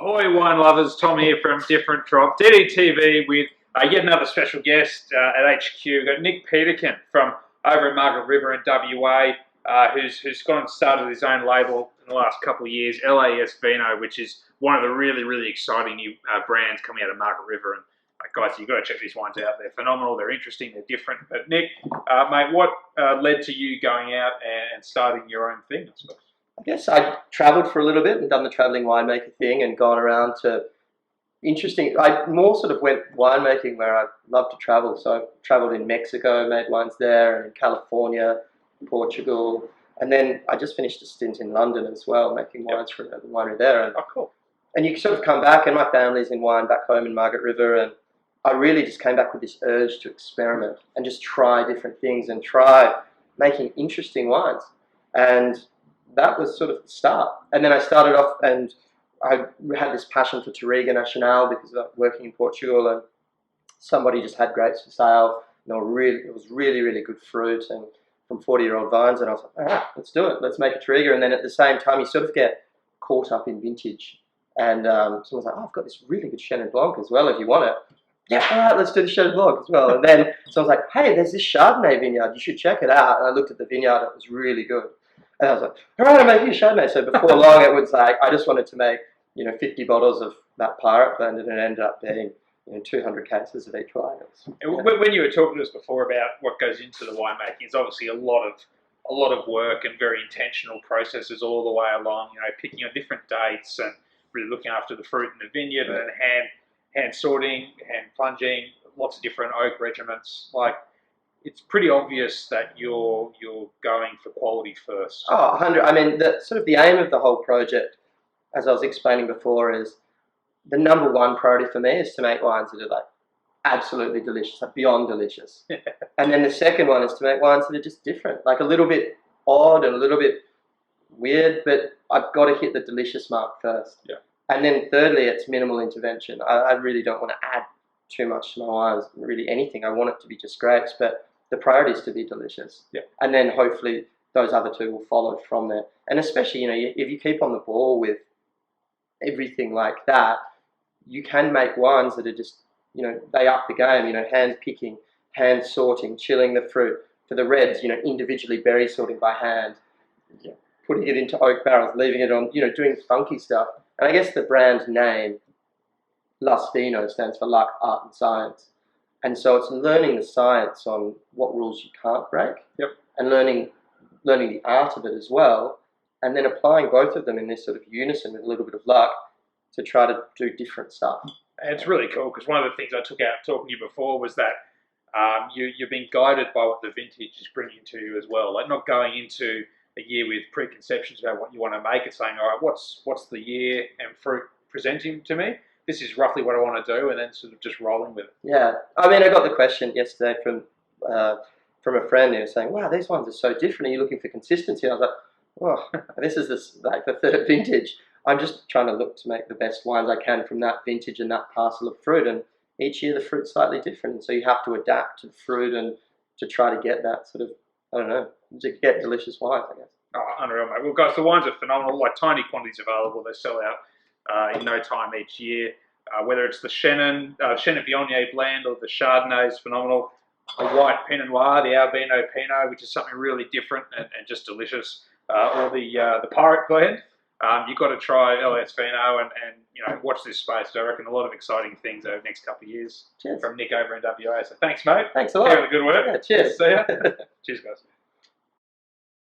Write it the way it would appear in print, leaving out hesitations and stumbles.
Ahoy wine lovers, Tom here from Different Drop, DDTV with yet another special guest at HQ. We've got Nick Peterkin from over at Margaret River in WA, who's gone and started his own label in the last couple of years, L.A.S. Vino, which is one of the really exciting new brands coming out of Margaret River. And guys, you've got to check these wines out. They're phenomenal, they're interesting, they're different. But Nick, mate, what led to you going out and starting your own thing, I suppose? I guess I travelled for a little bit and done the travelling winemaker thing and gone around to interesting. I more sort of went winemaking where I love to travel. So I travelled in Mexico, made wines there, and in California, Portugal, and then I just finished a stint in London as well, making wines for the winery there. And, oh, cool. And you sort of come back, and my family's in wine back home in Margaret River, and I really just came back with this urge to experiment and just try different things and try making interesting wines. And that was sort of the start. And then I started off, and I had this passion for Touriga Nacional because of working in Portugal, and somebody just had grapes for sale. And it was really good fruit and from 40-year-old vines. And I was like, all right, let's do it. Let's make a Touriga. And then at the same time, you sort of get caught up in vintage. And someone's like, oh, I've got this really good Chenin Blanc as well if you want it. Yeah, all right, let's do the Chenin Blanc as well. And then someone's like, hey, there's this Chardonnay vineyard. You should check it out. And I looked at the vineyard. It was really good. And I was like, all right, I'm making a Chardonnay. So before long, it was like, I just wanted to make, 50 bottles of that Pirate Blend, and it ended up being, 200 cases of each wine. When you were talking to us before about what goes into the winemaking, it's obviously a lot of work and very intentional processes all the way along. Picking on different dates and really looking after the fruit in the vineyard, and then hand sorting, hand plunging, lots of different oak regiments. Like, it's pretty obvious that you're going for quality first. Oh, 100. I mean, the aim of the whole project, as I was explaining before, is the number one priority for me is to make wines that are like absolutely delicious, like beyond delicious. And then the second one is to make wines that are just different, like a little bit odd and a little bit weird, but I've got to hit the delicious mark first. Yeah. And then thirdly, it's minimal intervention. I really don't want to add too much to my wines, really anything. I want it to be just grapes, but the priority is to be delicious. Yeah. And then hopefully those other two will follow from there. And especially, if you keep on the ball with everything like that, you can make wines that are just, they up the game, hand picking, hand sorting, chilling the fruit. For the reds, individually berry sorting by hand, putting it into oak barrels, leaving it on, doing funky stuff. And I guess the brand name, L.A.S. Vino, stands for luck, art and science. And so it's learning the science on what rules you can't break, and learning the art of it as well, and then applying both of them in this sort of unison with a little bit of luck to try to do different stuff. And it's really cool because one of the things I took out talking to you before was that you're being guided by what the vintage is bringing to you as well. Like, not going into a year with preconceptions about what you want to make and saying, all right, what's the year and fruit presenting to me? This is roughly what I want to do, and then sort of just rolling with it. Yeah, I mean, I got the question yesterday from a friend who was saying, wow, these ones are so different. Are you looking for consistency? I was like, well, this is the third vintage. I'm just trying to look to make the best wines I can from that vintage and that parcel of fruit. And each year the fruit's slightly different. And so you have to adapt to the fruit and to try to get that sort of, to get delicious wines, I guess. Oh, unreal, mate. Well, guys, the wines are phenomenal. Like, tiny quantities available. They sell out in no time each year. Whether it's the Chenin Viognier blend or the Chardonnay is phenomenal. A white Pinot Noir, the Albino Pinot, which is something really different and just delicious. Or the Pirate blend. You've got to try L.A.S. Vino and watch this space. I reckon a lot of exciting things over the next couple of years. Cheers. From Nick over in WA. So thanks, mate. Thanks a lot. Keep up the good work. Yeah, cheers. See ya. Cheers, guys.